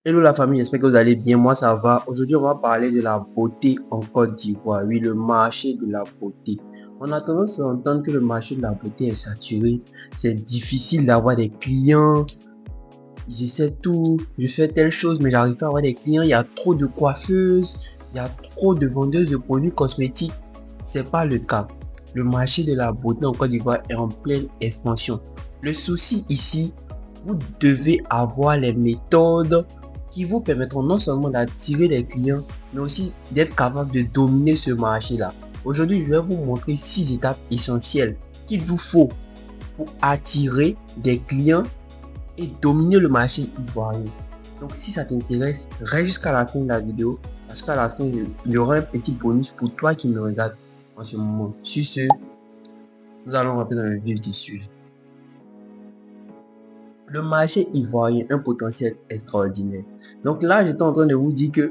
Hello la famille, j'espère que vous allez bien. Moi ça va. Aujourd'hui on va parler de la beauté en Côte d'Ivoire. Oui, le marché de la beauté. On a tendance à entendre que le marché de la beauté est saturé. C'est difficile d'avoir des clients. Ils essaient tout. Je fais telle chose mais j'arrive pas à avoir des clients. Il y a trop de coiffeuses. Il y a trop de vendeuses de produits cosmétiques. C'est pas le cas. Le marché de la beauté en Côte d'Ivoire est en pleine expansion. Le souci ici, vous devez avoir les méthodes qui vous permettront non seulement d'attirer des clients, mais aussi d'être capable de dominer ce marché-là. Aujourd'hui, je vais vous montrer 6 étapes essentielles qu'il vous faut pour attirer des clients et dominer le marché ivoirien. Donc si ça t'intéresse, reste jusqu'à la fin de la vidéo, parce qu'à la fin, il y aura un petit bonus pour toi qui me regarde en ce moment. Sur ce, nous allons rentrer dans le vif du sujet. Le marché ivoirien, un potentiel extraordinaire. Donc là, j'étais en train de vous dire que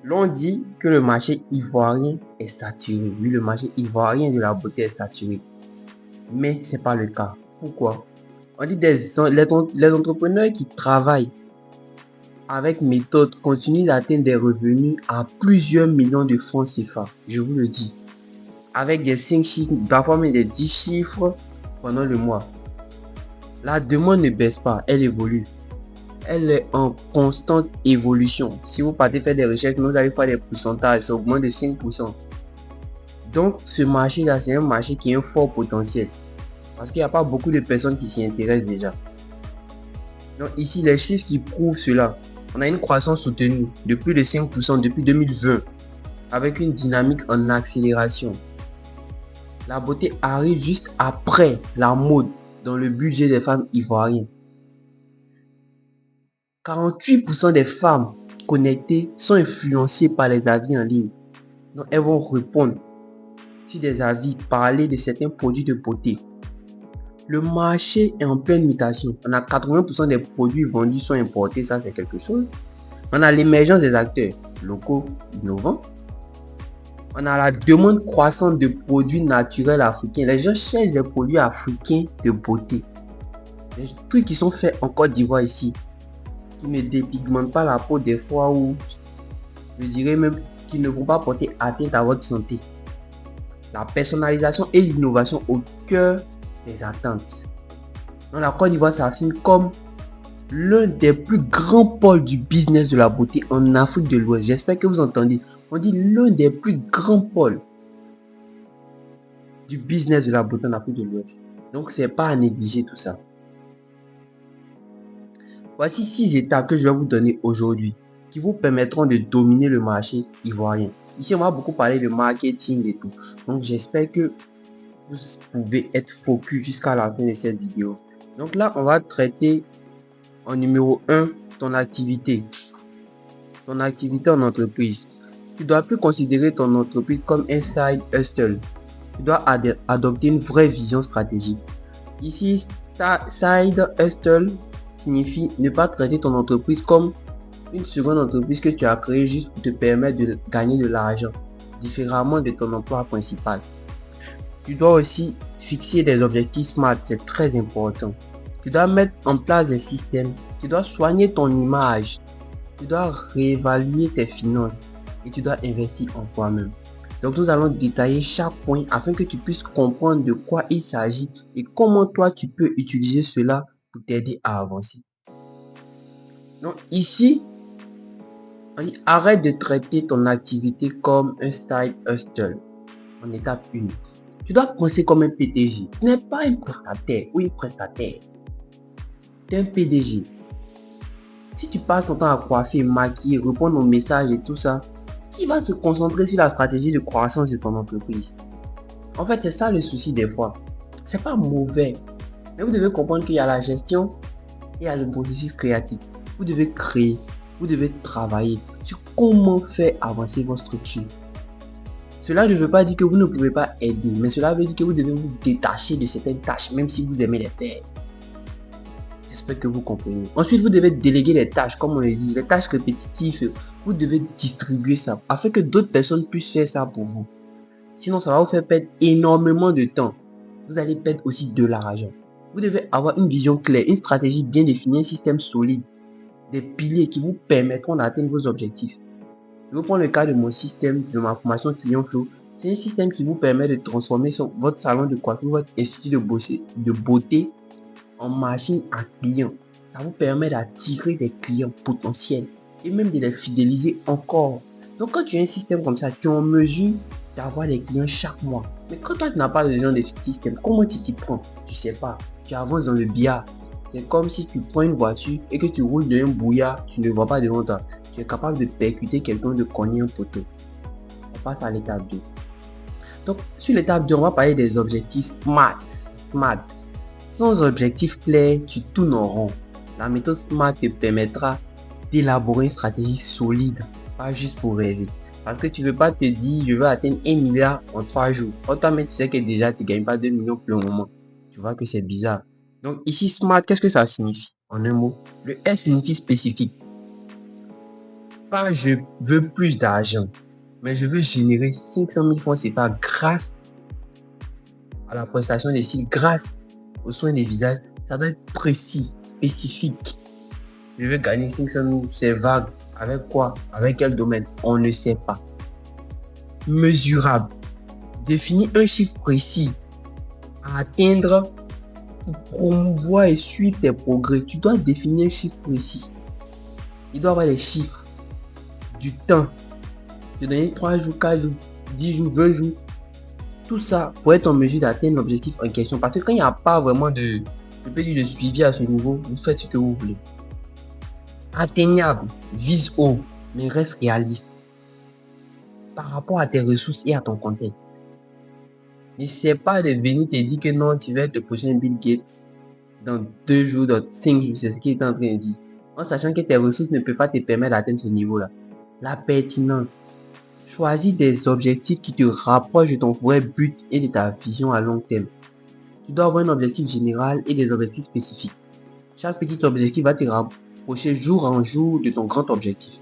l'on dit que le marché ivoirien est saturé. Oui, le marché ivoirien de la beauté est saturé. Mais ce n'est pas le cas. Pourquoi? On dit les entrepreneurs qui travaillent avec méthode continuent d'atteindre des revenus à plusieurs millions de francs CFA. Je vous le dis. Avec des 5 chiffres, parfois même des 10 chiffres pendant le mois. La demande ne baisse pas, elle évolue. Elle est en constante évolution. Si vous partez faire des recherches, vous allez faire des pourcentages, ça augmente de 5%. Donc, ce marché-là, c'est un marché qui a un fort potentiel. Parce qu'il n'y a pas beaucoup de personnes qui s'y intéressent déjà. Donc, ici, les chiffres qui prouvent cela. On a une croissance soutenue de plus de 5% depuis 2020, avec une dynamique en accélération. La beauté arrive juste après la mode dans le budget des femmes ivoiriennes. 48% des femmes connectées sont influencées par les avis en ligne. Donc, elles vont répondre sur des avis, parler de certains produits de beauté. Le marché est en pleine mutation. On a 80% des produits vendus sont importés, ça c'est quelque chose. On a l'émergence des acteurs locaux innovants. On a la demande croissante de produits naturels africains. Les gens cherchent des produits africains de beauté. Les trucs qui sont faits en Côte d'Ivoire ici, qui ne dépigmentent pas la peau des fois, ou je dirais même qui ne vont pas porter atteinte à votre santé. La personnalisation et l'innovation au cœur des attentes. Donc la Côte d'Ivoire s'affirme comme l'un des plus grands pôles du business de la beauté en Afrique de l'Ouest. J'espère que vous entendez. On dit l'un des plus grands pôles du business de la beauté en Afrique de l'Ouest. Donc c'est pas à négliger tout ça. Voici 6 étapes que je vais vous donner aujourd'hui qui vous permettront de dominer le marché ivoirien. Ici, on va beaucoup parler de marketing et tout. Donc j'espère que vous pouvez être focus jusqu'à la fin de cette vidéo. Donc là, on va traiter en numéro 1 ton activité. Ton activité en entreprise. Tu ne dois plus considérer ton entreprise comme un side hustle. Tu dois adopter une vraie vision stratégique. Ici, side hustle signifie ne pas traiter ton entreprise comme une seconde entreprise que tu as créée juste pour te permettre de gagner de l'argent, différemment de ton emploi principal. Tu dois aussi fixer des objectifs SMART, c'est très important. Tu dois mettre en place des systèmes, tu dois soigner ton image, tu dois réévaluer tes finances et tu dois investir en toi-même. Donc nous allons détailler chaque point afin que tu puisses comprendre de quoi il s'agit et comment toi tu peux utiliser cela pour t'aider à avancer. Donc ici, on dit arrête de traiter ton activité comme un side hustle en étape 1. Tu dois penser comme un PDG. Tu n'es pas un prestataire ou une prestataire. Tu es un PDG. Si tu passes ton temps à coiffer, maquiller, répondre aux messages et tout ça, qui va se concentrer sur la stratégie de croissance de ton entreprise? En fait, c'est ça le souci des fois. C'est pas mauvais. Mais vous devez comprendre qu'il y a la gestion et il y a le processus créatif. Vous devez créer, vous devez travailler sur comment faire avancer votre structure. Cela ne veut pas dire que vous ne pouvez pas aider, mais cela veut dire que vous devez vous détacher de certaines tâches, même si vous aimez les faire. J'espère que vous comprenez. Ensuite, vous devez déléguer les tâches, comme on le dit, les tâches répétitives. Vous devez distribuer ça afin que d'autres personnes puissent faire ça pour vous. Sinon, ça va vous faire perdre énormément de temps. Vous allez perdre aussi de l'argent. Vous devez avoir une vision claire, une stratégie bien définie, un système solide, des piliers qui vous permettront d'atteindre vos objectifs. Je vais prendre le cas de mon système, de ma formation Client Flow. C'est un système qui vous permet de transformer votre salon de coiffure, votre institut de beauté en machine à clients. Ça vous permet d'attirer des clients potentiels et même de les fidéliser encore. Donc quand tu as un système comme ça, tu es en mesure d'avoir des clients chaque mois. Mais quand toi tu n'as pas de genre de système, comment tu t'y prends? Tu sais pas. Tu avances dans le billard. C'est comme si tu prends une voiture et que tu roules dans un brouillard, tu ne vois pas devant toi. Tu es capable de percuter quelqu'un, de cogner un poteau. On passe à l'étape 2. Donc sur l'étape 2, on va parler des objectifs SMART. SMART. Sans objectif clair, tu tournes en rond. La méthode SMART te permettra d'élaborer une stratégie solide, pas juste pour rêver. Parce que tu ne veux pas te dire, je veux atteindre 1 milliard en 3 jours. Autant tu sais que déjà, tu ne gagnes pas 2 millions pour le moment. Tu vois que c'est bizarre. Donc ici, SMART, qu'est-ce que ça signifie? En un mot, le S signifie spécifique. Pas je veux plus d'argent, mais je veux générer 500 000 francs CFA grâce à la prestation des cils, grâce aux soins des visages. Ça doit être précis, spécifique. Je veux gagner 500 000, c'est vague. Avec quoi? Avec quel domaine? On ne sait pas. Mesurable. Définis un chiffre précis à atteindre pour promouvoir et suivre tes progrès. Tu dois définir un chiffre précis. Il doit y avoir des chiffres, du temps. Te donner 3 jours, 4 jours, 10 jours, 20 jours. Tout ça pour être en mesure d'atteindre l'objectif en question. Parce que quand il n'y a pas vraiment de suivi à ce niveau, vous faites ce que vous voulez. Atteignable, vise haut, mais reste réaliste par rapport à tes ressources et à ton contexte. N'essaie pas de venir te dire que non, tu vas être le prochain Bill Gates dans 2 jours, dans 5 jours, c'est ce qu'il est en train de dire. En sachant que tes ressources ne peuvent pas te permettre d'atteindre ce niveau-là. La pertinence. Choisis des objectifs qui te rapprochent de ton vrai but et de ta vision à long terme. Tu dois avoir un objectif général et des objectifs spécifiques. Chaque petit objectif va te rapprocher jour en jour de ton grand objectif.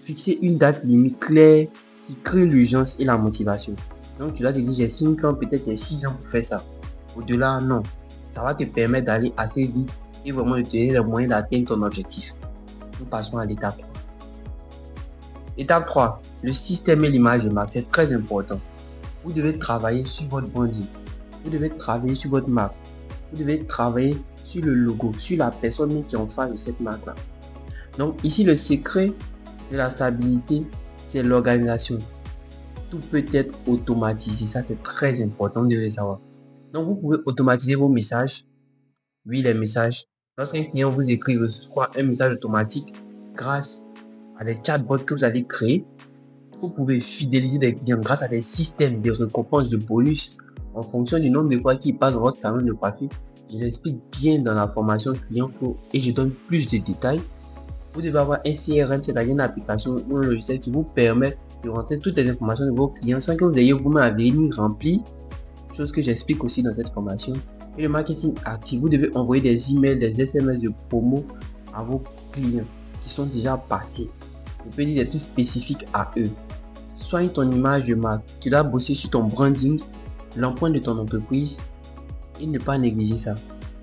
Fixer une date limite claire qui crée l'urgence et la motivation. Donc tu dois te dire j'ai 5 ans, peut-être j'ai 6 ans pour faire ça. Au-delà, non. Ça va te permettre d'aller assez vite et vraiment de te donner les moyens d'atteindre ton objectif. Nous passons à l'étape 3. Étape 3. Le système et l'image de marque, c'est très important. Vous devez travailler sur votre branding. Vous devez travailler sur votre marque. Vous devez travailler sur le logo, sur la personne qui est en face de cette marque-là. Donc ici, le secret de la stabilité, c'est l'organisation. Tout peut être automatisé. Ça, c'est très important de le savoir. Donc, vous pouvez automatiser vos messages. Oui, les messages. Lorsqu'un client vous écrit, reçoit un message automatique grâce à des chatbots que vous allez créer. Vous pouvez fidéliser des clients grâce à des systèmes de récompenses, de bonus en fonction du nombre de fois qu'ils passent dans votre salon de coiffure. Je l'explique bien dans la formation Client Flow et je donne plus de détails. Vous devez avoir un CRM, c'est-à-dire une application ou un logiciel qui vous permet de rentrer toutes les informations de vos clients sans que vous ayez vous-même à venir remplir, chose que j'explique aussi dans cette formation. Et le marketing actif, vous devez envoyer des emails, des SMS de promo à vos clients qui sont déjà passés. Vous pouvez dire des trucs spécifiques à eux. Soigne ton image de marque. Tu dois bosser sur ton branding, l'empreinte de ton entreprise et ne pas négliger ça.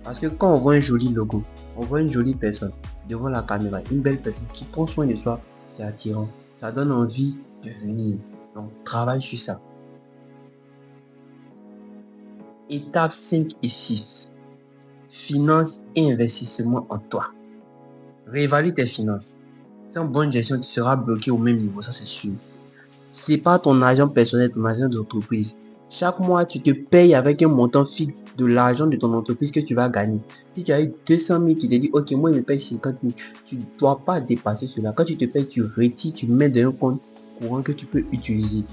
Parce que quand on voit un joli logo, on voit une jolie personne devant la caméra, une belle personne qui prend soin de soi, c'est attirant. Ça donne envie de venir. Donc, travaille sur ça. Étape 5 et 6. Finances et investissement en toi. Réévalue tes finances. Sans bonne gestion, tu seras bloqué au même niveau, ça c'est sûr. C'est pas ton argent personnel, ton argent d'entreprise. Chaque mois, tu te payes avec un montant fixe de l'argent de ton entreprise que tu vas gagner. Si tu as eu 200 000, tu te dis, ok, moi, je me paye 50 000. Tu ne dois pas dépasser cela. Quand tu te payes, tu retires, tu mets dans un compte courant que tu peux utiliser.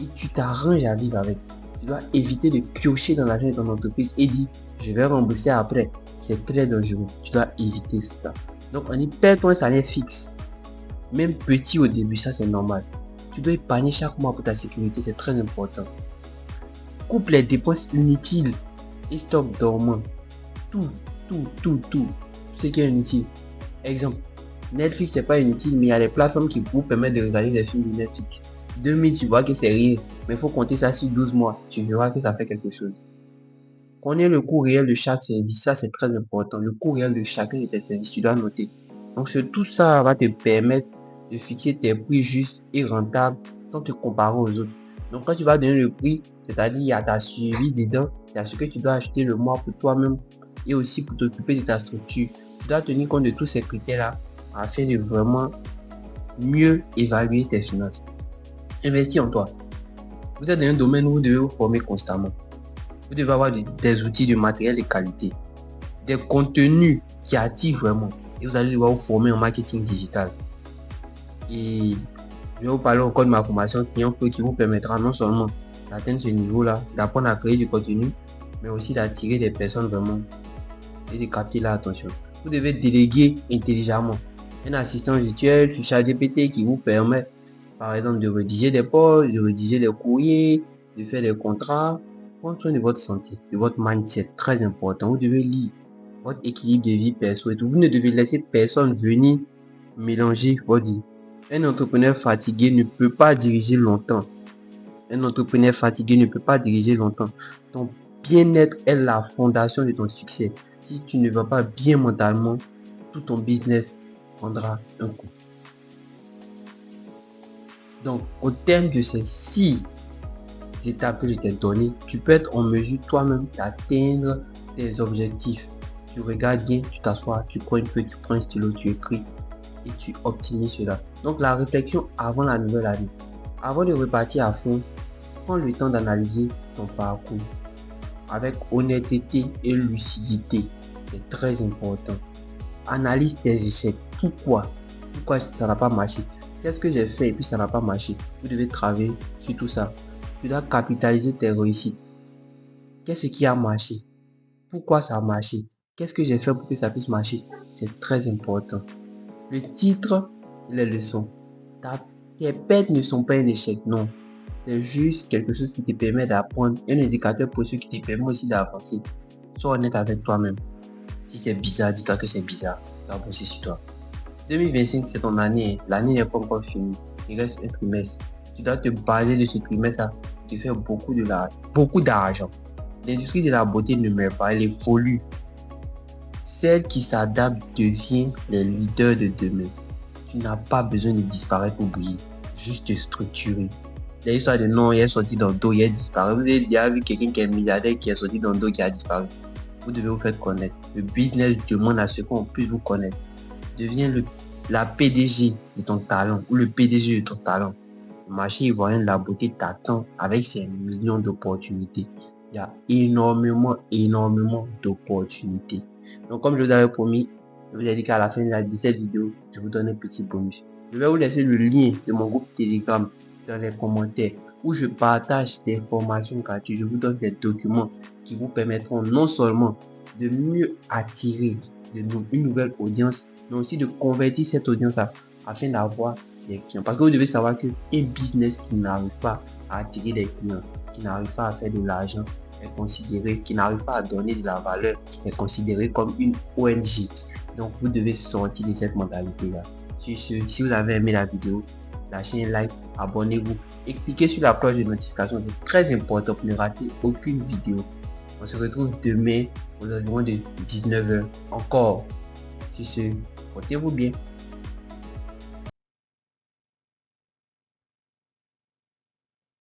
Et tu t'arranges à vivre avec. Tu dois éviter de piocher dans l'argent de ton entreprise et dire, je vais rembourser après. C'est très dangereux. Tu dois éviter ça. Donc, on y perd ton salaire fixe. Même petit au début, ça c'est normal. Tu dois épargner chaque mois pour ta sécurité, c'est très important. Coupe les dépenses inutiles et stock dormant. Tout ce qui est inutile. Exemple, Netflix c'est pas inutile, mais il y a des plateformes qui vous permettent de regarder des films de Netflix. 2000, tu vois que c'est rien, mais il faut compter ça sur 12 mois. Tu verras que ça fait quelque chose. Connais le coût réel de chaque service, ça c'est très important. Le coût réel de chacun de tes services, tu dois noter. Donc tout ça va te permettre de fixer tes prix justes et rentables sans te comparer aux autres. Donc quand tu vas donner le prix, c'est-à-dire il y a ta suivi dedans, il y a ce que tu dois acheter le mois pour toi-même et aussi pour t'occuper de ta structure. Tu dois tenir compte de tous ces critères-là afin de vraiment mieux évaluer tes finances. Investis en toi. Vous êtes dans un domaine où vous devez vous former constamment. Vous devez avoir des outils de matériel de qualité, des contenus qui attirent vraiment. Et vous allez devoir vous former en marketing digital. Et je vais vous parler encore de ma formation client qui vous permettra non seulement d'atteindre ce niveau-là, d'apprendre à créer du contenu, mais aussi d'attirer des personnes vraiment et de capter leur attention. Vous devez déléguer intelligemment. Un assistant virtuel sur ChatGPT qui vous permet, par exemple, de rédiger des posts, de rédiger des courriers, de faire des contrats. Prendre soin de votre santé, de votre mindset, très important. Vous devez lire votre équilibre de vie perso et tout. Vous ne devez laisser personne venir mélanger votre vie. Un entrepreneur fatigué ne peut pas diriger longtemps. Un entrepreneur fatigué ne peut pas diriger longtemps. Ton bien-être est la fondation de ton succès. Si tu ne vas pas bien mentalement, tout ton business prendra un coup. Donc, au terme de ces 6 étapes que je t'ai données, tu peux être en mesure toi-même d'atteindre tes objectifs. Tu regardes bien, tu t'assois, tu prends une feuille, tu prends un stylo, tu écris et tu optimises cela. Donc, la réflexion avant la nouvelle année. Avant de repartir à fond, prends le temps d'analyser ton parcours avec honnêteté et lucidité. C'est très important. Analyse tes échecs. Pourquoi ça n'a pas marché? Qu'est-ce que j'ai fait et puis ça n'a pas marché? Vous devez travailler sur tout ça. Tu dois capitaliser tes réussites. Qu'est-ce qui a marché? Pourquoi ça a marché? Qu'est-ce que j'ai fait pour que ça puisse marcher? C'est très important. Le titre, les leçons. Tes pertes ne sont pas un échec, non. C'est juste quelque chose qui te permet d'apprendre, un indicateur précieux qui te permet aussi d'avancer. Sois honnête avec toi-même. Si c'est bizarre, dis-toi que c'est bizarre. Tu dois bosser sur toi. 2025, c'est ton année. L'année n'est pas encore finie. Il reste un trimestre. Tu dois te baser de ce trimestre pour te faire beaucoup d'argent. L'industrie de la beauté ne meurt pas, elle évolue. Celle qui s'adapte devient les leaders de demain. Tu n'as pas besoin de disparaître pour briller, juste te structurer. L'histoire de non, il est sorti dans le dos, il est disparu. Vous avez déjà vu quelqu'un qui est milliardaire qui est sorti dans le dos, qui a disparu. Vous devez vous faire connaître. Le business demande à ce qu'on puisse vous connaître. Deviens la PDG de ton talent ou le PDG de ton talent. Le marché ivoirien de la beauté t'attend avec ses millions d'opportunités. Il y a énormément d'opportunités. Donc, comme je vous avais promis, je vous ai dit qu'à la fin de cette vidéo, je vous donne un petit bonus. Je vais vous laisser le lien de mon groupe Telegram dans les commentaires où je partage des formations gratuites. Je vous donne des documents qui vous permettront non seulement de mieux attirer une nouvelle audience, mais aussi de convertir cette audience-là afin d'avoir des clients. Parce que vous devez savoir qu'un business qui n'arrive pas à attirer des clients, qui n'arrive pas à faire de l'argent, est considéré, qui n'arrive pas à donner de la valeur, est considéré comme une ONG. Donc vous devez sortir de cette mentalité-là. Si vous avez aimé la vidéo, lâchez un like, abonnez-vous et cliquez sur la cloche de notification. C'est très important pour ne rater aucune vidéo. On se retrouve demain aux environs de 19h encore. Sur ce, portez-vous bien.